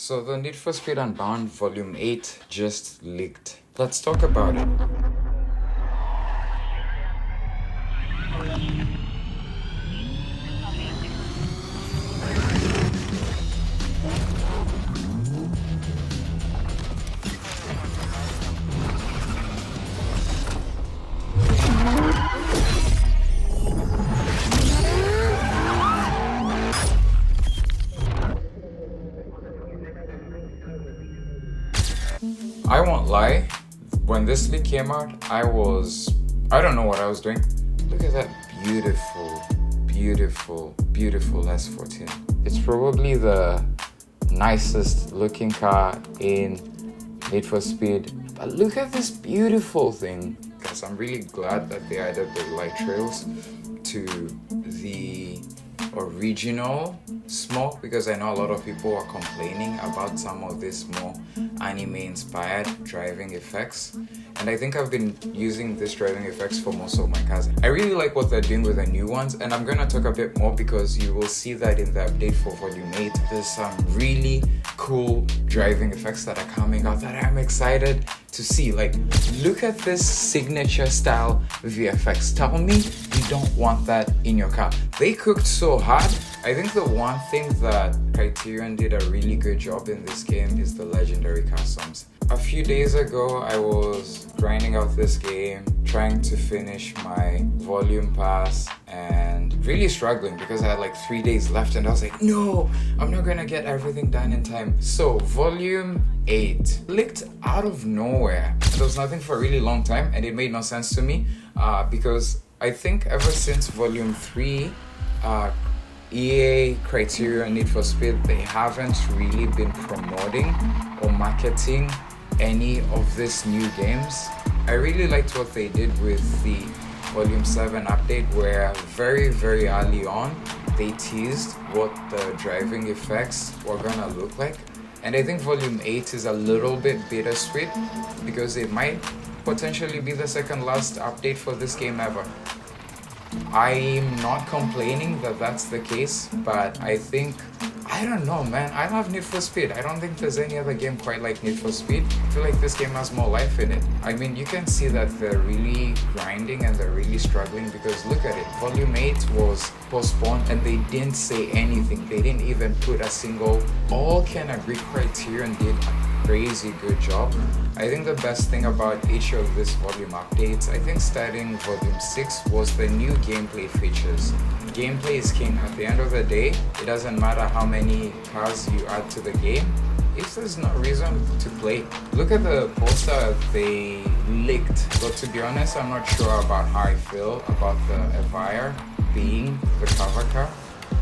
So the Need for Speed Unbound Volume 8 just leaked. Let's talk about it. I won't lie, when this leak came out, I don't know what I was doing. Look at that beautiful S14. It's probably the nicest looking car in Need for Speed. But look at this beautiful thing. Guys, I'm really glad that they added the light trails to the original smoke, because I know a lot of people are complaining about some of this more anime inspired driving effects, and I think I've been using this driving effects for most of my cars. I really like what they're doing with the new ones, and I'm gonna talk a bit more because you will see that in the update for Volume 8. There's some really cool driving effects that are coming out that I'm excited to see. Like, look at this signature style VFX. Tell me you don't want that in your car. They cooked so hard. I think the one thing that Criterion did a really good job in this game is the legendary customs. A few days ago, I was grinding out this game, trying to finish my volume pass, and really struggling because I had like 3 days left, and I was like, no, I'm not gonna get everything done in time. So Volume 8 leaked out of nowhere. There was nothing for a really long time, and it made no sense to me because I think ever since Volume 3, EA, Criterion, Need for Speed, they haven't really been promoting or marketing any of these new games. I really liked what they did with the Volume 7 update, where very early on they teased what the driving effects were gonna look like. And I think Volume 8 is a little bit bittersweet because it might potentially be the second last update for this game ever. I'm not complaining that that's the case, but I don't know, man. I love Need for Speed. I don't think there's any other game quite like Need for Speed. I feel like this game has more life in it. I mean, you can see that they're really grinding and they're really struggling, because look at it. Volume 8 was postponed and they didn't say anything. They didn't even put a single. All can agree Criterion did a crazy good job. I think the best thing about each of these volume updates, I think starting Volume 6, was the new gameplay features. Gameplay is king. At the end of the day, it doesn't matter how many cars you add to the game if there's no reason to play. Look at the poster they leaked. But to be honest, I'm not sure about how I feel about the Evire being the cover car.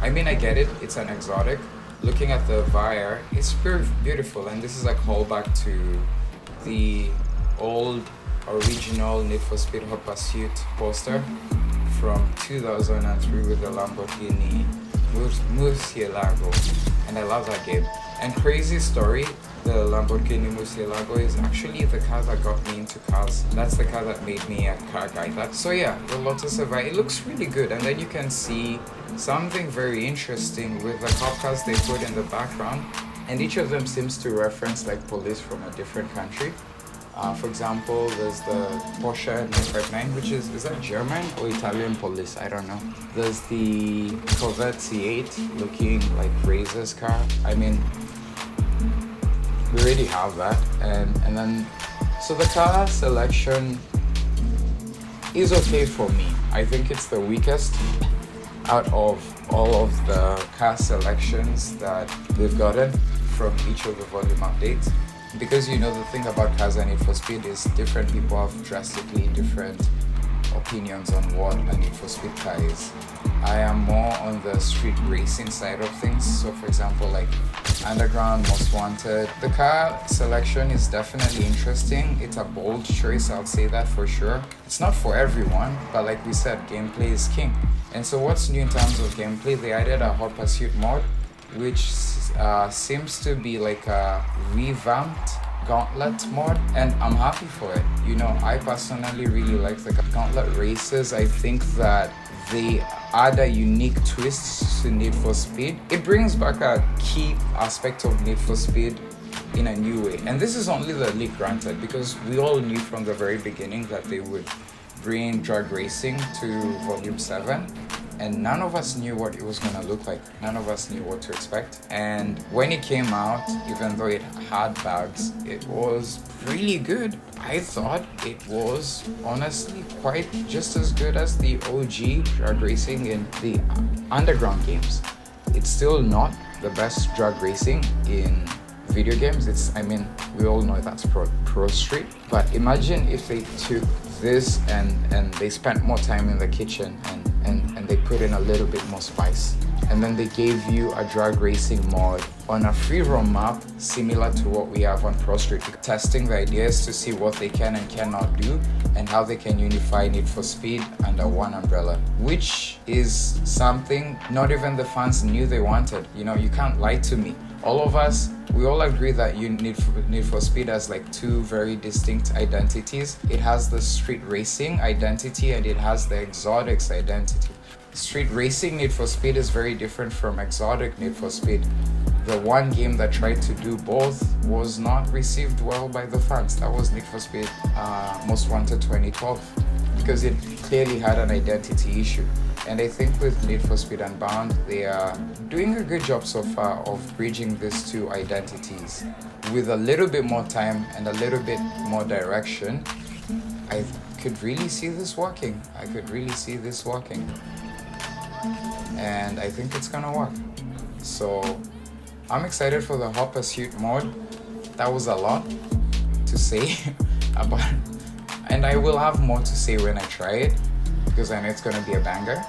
I mean, I get it, it's an exotic. Looking at the Evire, it's beautiful, and this is a callback to the old original Need for Speed Hot Pursuit poster from 2003 with the Lamborghini Murcielago, and I love that game. And crazy story, the Lamborghini Murcielago is actually the car that got me into cars. That's the car that made me a car guy. So yeah, the Lotus Evire, it looks really good. And then you can see something very interesting with the cop cars they put in the background, and each of them seems to reference like police from a different country. For example, there's the Porsche 959, which is that German or Italian police? I don't know. There's the Corvette C8 looking like Razor's car. I mean, we already have that. And then, so the car selection is okay for me. I think it's the weakest out of all of the car selections that we've gotten from each of the volume updates. Because you know, the thing about cars and Need for Speed is different people have drastically different opinions on what a Need for Speed car is. I am more on the street racing side of things. So for example, like Underground, Most Wanted. The car selection is definitely interesting. It's a bold choice, I'll say that for sure. It's not for everyone, but like we said, gameplay is king. And so what's new in terms of gameplay? They added a Hot Pursuit mode, which seems to be like a revamped Gauntlet mod, and I'm happy for it. You know, I personally really like the Gauntlet races. I think that they add a unique twist to Need for Speed. It brings back a key aspect of Need for Speed in a new way. And this is only the leak granted, because we all knew from the very beginning that they would bring drag racing to Volume 7. And none of us knew what it was going to look like. None of us knew what to expect. And when it came out, even though it had bugs, it was really good. I thought it was honestly quite just as good as the OG drag racing in the underground games. It's still not the best drag racing in video games. We all know that's Pro Street. But imagine if they took this and they spent more time in the kitchen and they put in a little bit more spice, and then they gave you a drag racing mod on a free roam map similar to what we have on Pro Street, testing the ideas to see what they can and cannot do and how they can unify Need for Speed under one umbrella, which is something not even the fans knew they wanted. You know, you can't lie to me. All of us, we all agree that Need for Speed has like two very distinct identities. It has the street racing identity and it has the exotics identity. Street racing Need for Speed is very different from exotic Need for Speed. The one game that tried to do both was not received well by the fans. That was Need for Speed Most Wanted 2012, because it clearly had an identity issue. And I think with Need for Speed Unbound, they are doing a good job so far of bridging these two identities. With a little bit more time and a little bit more direction, I could really see this working. And I think it's gonna work. So I'm excited for the Hot Pursuit mode. That was a lot to say about, and I will have more to say when I try it, because I know it's gonna be a banger.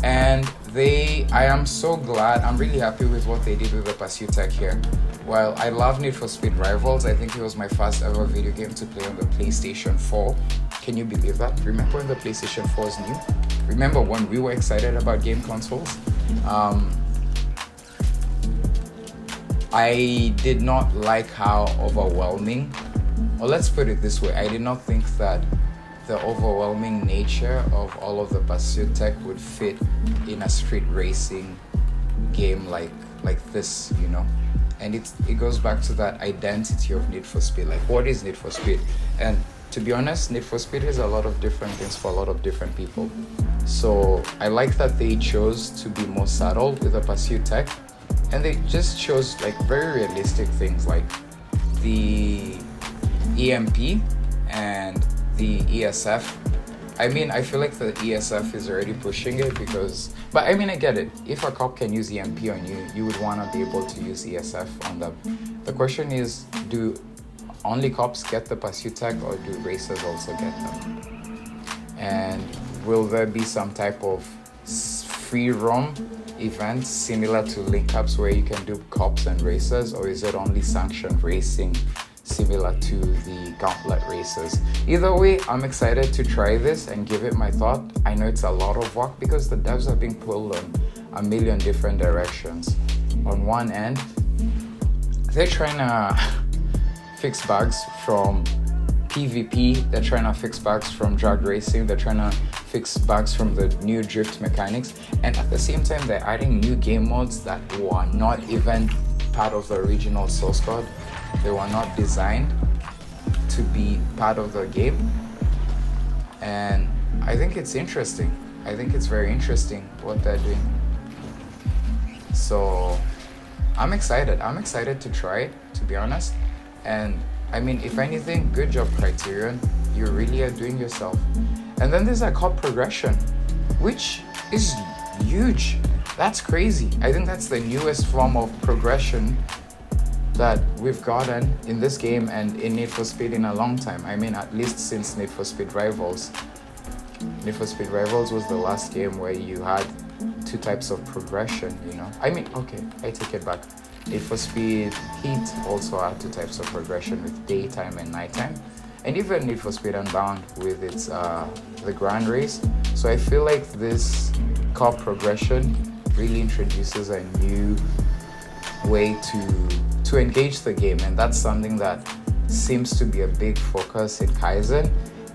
And I am so glad, I'm really happy with what they did with the Pursuit tech here. While I love Need for Speed Rivals, I think it was my first ever video game to play on the PlayStation 4. Can you believe that? Remember when the PlayStation 4 was new? Remember when we were excited about game consoles? I did not like how overwhelming, or let's put it this way, I did not think that the overwhelming nature of all of the Pursuit tech would fit in a street racing game like this, you know? And it goes back to that identity of Need for Speed. Like, what is Need for Speed? And to be honest, Need for Speed is a lot of different things for a lot of different people. So I like that they chose to be more subtle with the Pursuit tech, and they just chose like very realistic things like the EMP and the ESF. I mean, I feel like the ESF is already pushing it but I mean, I get it. If a cop can use EMP on you, you would want to be able to use ESF on them. The question is, do only cops get the Pursuit tech, or do racers also get them? And will there be some type of free roam event similar to link ups where you can do cops and racers, or is it only sanctioned racing similar to the gauntlet races? Either way, I'm excited to try this and give it my thought. I know it's a lot of work because the devs are being pulled on a million different directions. On one end, they're trying to fix bugs from PvP, they're trying to fix bugs from drag racing, they're trying to fix bugs from the new drift mechanics, and at the same time they're adding new game modes that were not even part of the original source code. They were not designed to be part of the game. And I think it's interesting. I think it's very interesting what they're doing. So I'm excited. I'm excited to try it, to be honest. And I mean, if anything, good job, Criterion. You really are doing yourself. And then there's a cop progression, which is huge. That's crazy. I think that's the newest form of progression that we've gotten in this game and in Need for Speed in a long time. I mean, at least since Need for Speed Rivals. Need for Speed Rivals was the last game where you had two types of progression, you know? I mean, okay, I take it back. Need for Speed Heat also had two types of progression with daytime and nighttime. And even Need for Speed Unbound with its the Grand Race. So I feel like this car progression really introduces a new way to engage the game, and that's something that seems to be a big focus in Kaizen,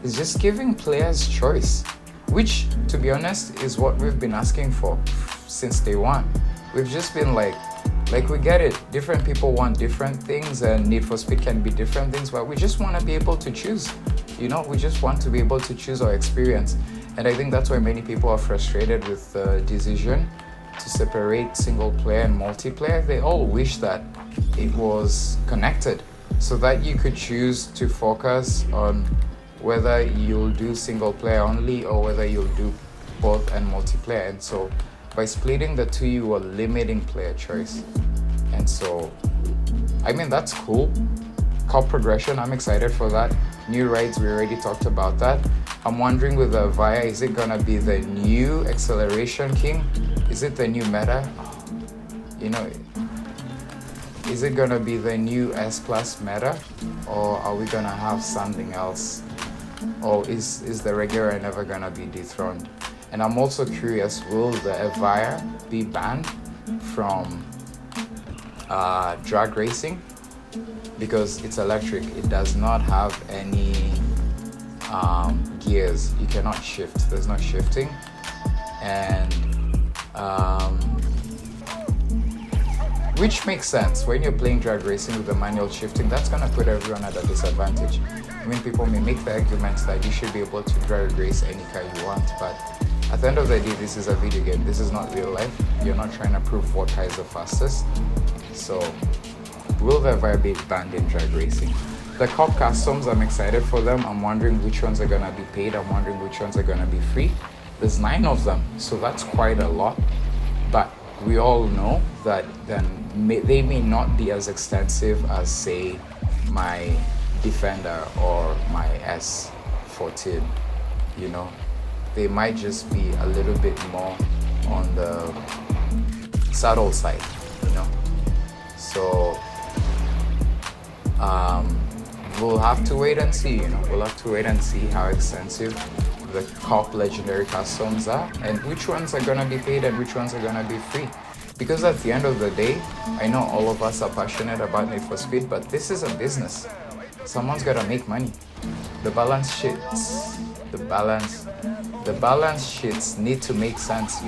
is just giving players choice which, to be honest, is what we've been asking for since day one. We've just been like we get it. Different people want different things, and Need for Speed can be different things, but we just want to be able to choose. We just want to be able to choose our experience. And I think that's why many people are frustrated with the decision to separate single player and multiplayer. They all wish that it was connected so that you could choose to focus on whether you'll do single player only or whether you'll do both and multiplayer. And so by splitting the two, you are limiting player choice. And so, I mean, that's cool. Cup progression, I'm excited for that. New rides, we already talked about that. I'm wondering with the Avaya, is it gonna be the new acceleration king? Is it the new meta? Is it gonna be the new S Plus meta? Or are we gonna have something else? Or is the regular never gonna be dethroned? And I'm also curious, will the Avaya be banned from drag racing? Because it's electric, it does not have any gears. You cannot shift, there's no shifting. And which makes sense. When you're playing drag racing with the manual shifting, that's gonna put everyone at a disadvantage. I mean, people may make the argument that you should be able to drag race any car you want, but at the end of the day, this is a video game. This is not real life. You're not trying to prove what car is the fastest. So, will the Avaya be banned in drag racing? The Cup customs, I'm excited for them. I'm wondering which ones are gonna be paid. I'm wondering which ones are gonna be free. There's 9 of them, so that's quite a lot. But we all know that they may not be as extensive as, say, my Defender or my S14. They might just be a little bit more on the subtle side. So we'll have to wait and see. We'll have to wait and see how extensive the Cup legendary customs are, and which ones are gonna be paid and which ones are gonna be free. Because at the end of the day, I know all of us are passionate about Need for Speed, but this is a business. Someone's gotta make money. The balance sheets need to make sense.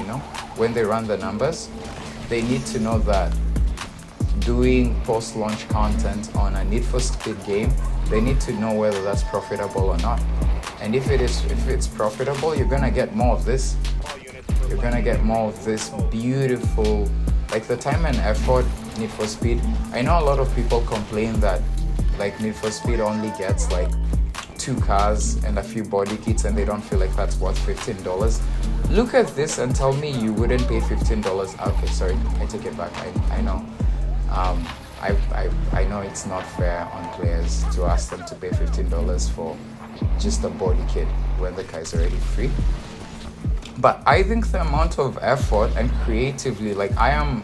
When they run the numbers, they need to know that doing post-launch content on a Need for Speed game, they need to know whether that's profitable or not. And if it's profitable, you're gonna get more of this. You're gonna get more of this beautiful, like the time and effort Need for Speed. I know a lot of people complain that Need for Speed only gets 2 cars and a few body kits, and they don't feel like that's worth $15. Look at this and tell me you wouldn't pay $15. Okay, sorry, I take it back. I know. I know it's not fair on players to ask them to pay $15 for just a body kit when the car is already free. But I think the amount of effort and creatively, I'm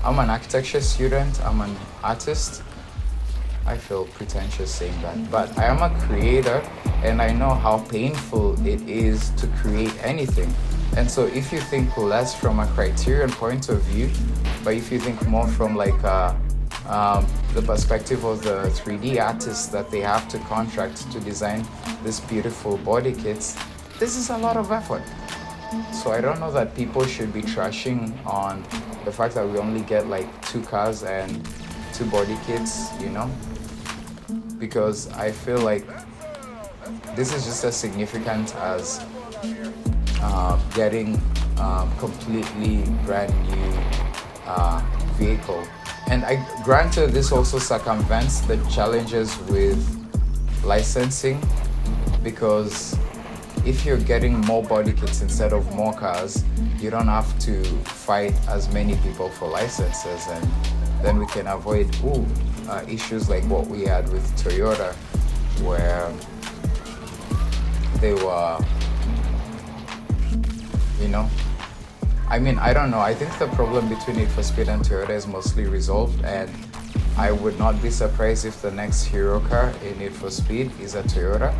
an architecture student, I'm an artist. I feel pretentious saying that, but I am a creator, and I know how painful it is to create anything. And so if you think less from a criterion point of view, but if you think more from the perspective of the 3D artists that they have to contract to design this beautiful body kits, this is a lot of effort. So I don't know that people should be trashing on the fact that we only get 2 cars and 2 body kits, because I feel like this is just as significant as getting completely brand new vehicle. And granted, this also circumvents the challenges with licensing, because if you're getting more body kits instead of more cars, you don't have to fight as many people for licenses, and then we can avoid issues like what we had with Toyota, where they were, I don't know. I think the problem between Need for Speed and Toyota is mostly resolved, and I would not be surprised if the next hero car in Need for Speed is a Toyota,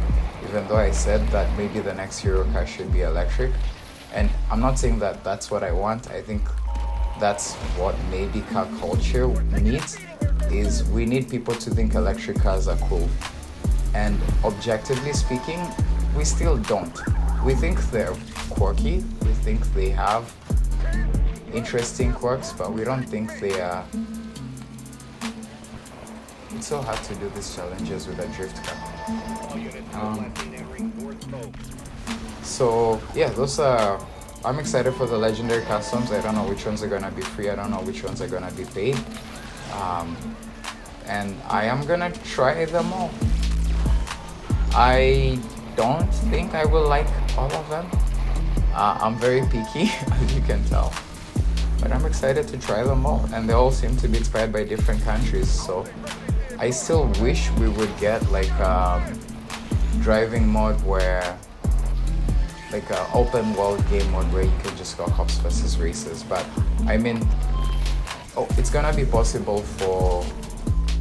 even though I said that maybe the next hero car should be electric. And I'm not saying that that's what I want. I think that's what maybe car culture needs, is we need people to think electric cars are cool. And objectively speaking, we still don't. we think they're quirky, we think they have interesting quirks, but we don't think they are. It's so hard to do these challenges with a drift car. So yeah, those are. I'm excited for the legendary customs. I don't know which ones are gonna be free. I don't know which ones are gonna be paid. And I am gonna try them all. I don't think I will like all of them. I'm very picky, as you can tell. But I'm excited to try them all. And they all seem to be inspired by different countries. So I still wish we would get like driving mode where, like an open world game mode where you can just go cops versus races. But I mean, it's gonna be possible for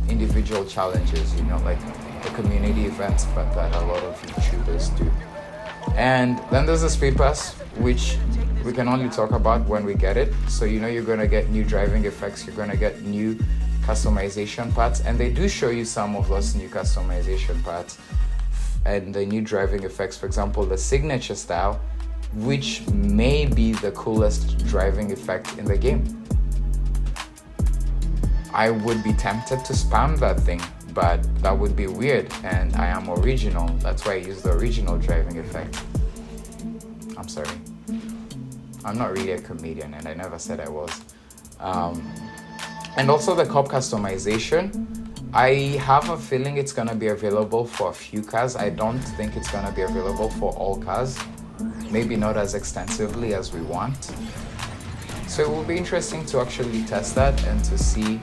individual challenges, you know, like the community events, but that a lot of YouTubers do. And then there's the speed pass, which we can only talk about when we get it. So you know you're gonna get new driving effects, you're gonna get new customization parts, and they do show you some of those new customization parts and the new driving effects. For example, the signature style, which may be the coolest driving effect in the game. I would be tempted to spam that thing, but that would be weird, and I am original. That's why I use the original driving effect. I'm sorry. I'm not really a comedian, and I never said I was. And also the cop customization. I have a feeling it's gonna be available for a few cars. I don't think it's gonna be available for all cars. Maybe not as extensively as we want. So it will be interesting to actually test that and to see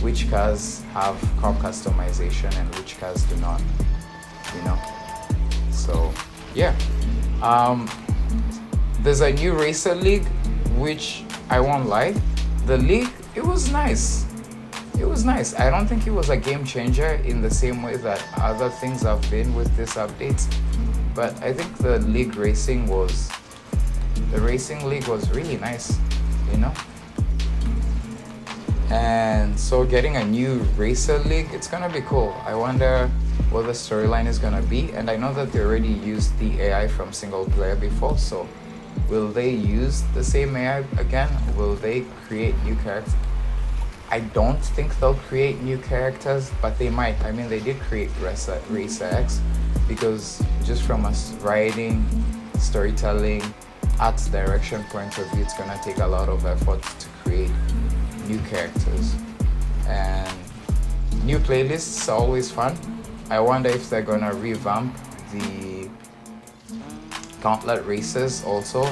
which cars have cop customization and which cars do not, you know. So yeah. There's a new racer league, which I won't lie. The league, it was nice. It was nice. I don't think it was a game changer in the same way that other things have been with this update. But I think the racing league was really nice, you know? And so getting a new racer league, it's gonna be cool. I wonder what the storyline is gonna be. And I know that they already used the AI from single player before, so will they use the same AI again? Will they create new characters? I don't think they'll create new characters, but they might. I mean, they did create Racer X, because just from a writing, storytelling, art direction point of view, it's gonna take a lot of effort to create new characters. And new playlists are always fun. I wonder if they're gonna revamp the Gauntlet races also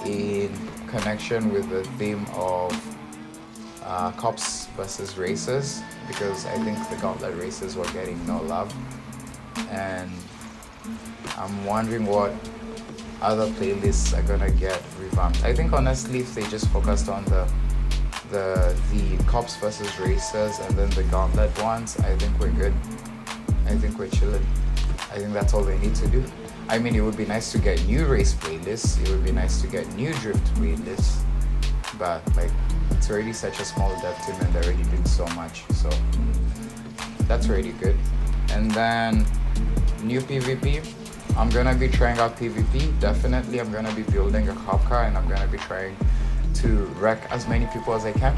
in connection with the theme of cops versus racers, because I think the Gauntlet races were getting no love, and I'm wondering what other playlists are gonna get revamped. I think honestly, if they just focused on the cops versus racers and then the Gauntlet ones, I think we're good. I think we're chilling. I think that's all they need to do. I mean, it would be nice to get new race playlists. It would be nice to get new drift playlists, but like, it's already such a small dev team and they're already doing so much. So that's already good. And then new PvP. I'm gonna be trying out PvP. Definitely, I'm gonna be building a cop car and I'm gonna be trying to wreck as many people as I can.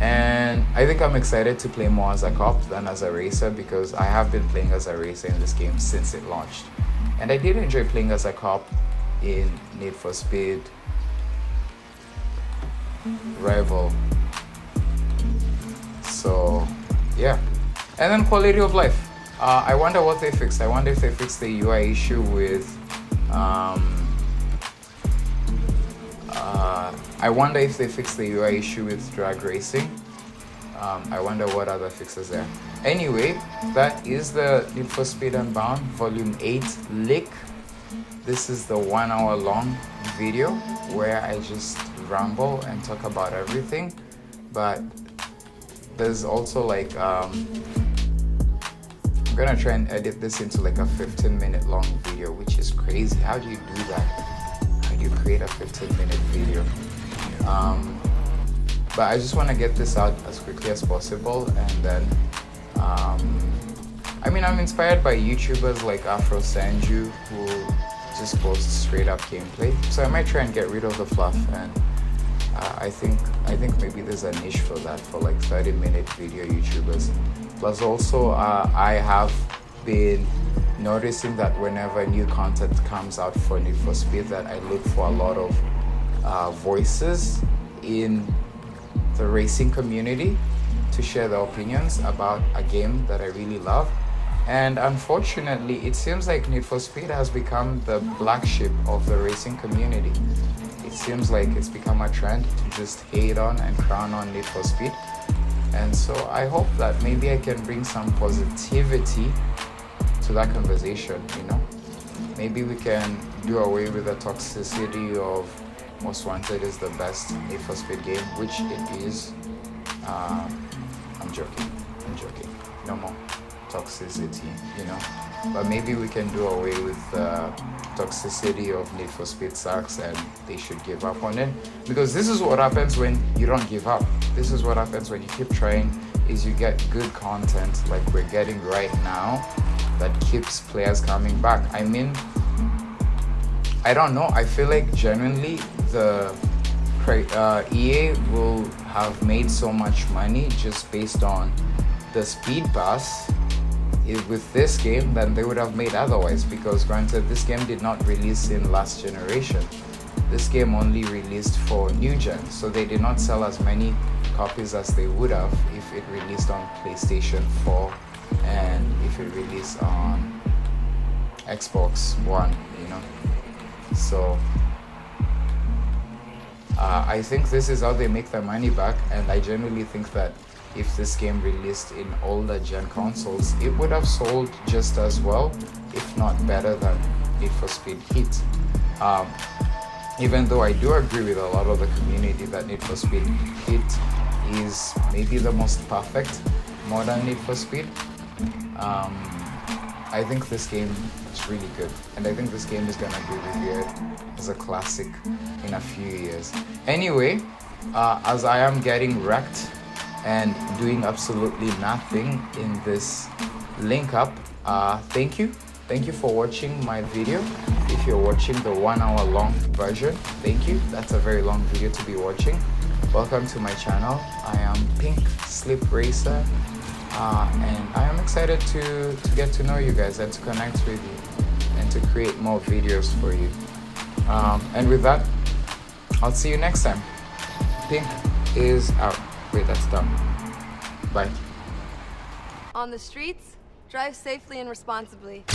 And I think I'm excited to play more as a cop than as a racer, because I have been playing as a racer in this game since it launched. And I did enjoy playing as a cop in Need for Speed Rival. So yeah. And then quality of life. I wonder what they fixed. I wonder if they fixed the UI issue with I wonder if they fixed the UI issue with drag racing. I wonder what other fixes there. Anyway, that is the Need for Speed Unbound Volume 8 leak. This is the 1 hour long video where I just ramble and talk about everything. But there's also like, I'm gonna try and edit this into like a 15-minute long video, which is crazy. How do you do that? How do you create a 15-minute video? But I just want to get this out as quickly as possible, and then I mean, I'm inspired by YouTubers like Afro Sanju who just post straight up gameplay. So I might try and get rid of the fluff, and I think maybe there's a niche for that, for like 30-minute video YouTubers. Plus also I have been noticing that whenever new content comes out for Need for Speed, that I look for a lot of voices in the racing community to share their opinions about a game that I really love. And unfortunately, it seems like Need for Speed has become the black sheep of the racing community. It seems like it's become a trend to just hate on and crown on Need for Speed. And so I hope that maybe I can bring some positivity to that conversation, you know. Maybe we can do away with the toxicity of Most Wanted is the best Need for Speed game, which it is. I'm joking. No more toxicity, you know. But maybe we can do away with the toxicity of Need for Speed sucks and they should give up on it. Because this is what happens when you don't give up. This is what happens when you keep trying, is you get good content like we're getting right now that keeps players coming back. I mean, I don't know. I feel like genuinely the EA will have made so much money just based on the Speed Pass with this game than they would have made otherwise, because granted, this game did not release in last generation. This game only released for new gen, so they did not sell as many copies as they would have if it released on PlayStation 4 and if it released on Xbox One, you know. So I think this is how they make their money back, and I genuinely think that if this game released in older gen consoles, it would have sold just as well, if not better than Need for Speed Heat. Even though I do agree with a lot of the community that Need for Speed Heat is maybe the most perfect modern Need for Speed, I think this game is really good, and I think this game is gonna be revered as a classic in a few years. Anyway, as I am getting wrecked and doing absolutely nothing in this link up, thank you for watching my video. If you're watching the 1 hour long version, thank you. That's a very long video to be watching. Welcome to my channel. I am Pink Slip Racer, and I am excited to get to know you guys and to connect with you and to create more videos for you. And with that, I'll see you next time. Pink is out. Wait, that's done. Bye. On the streets, drive safely and responsibly.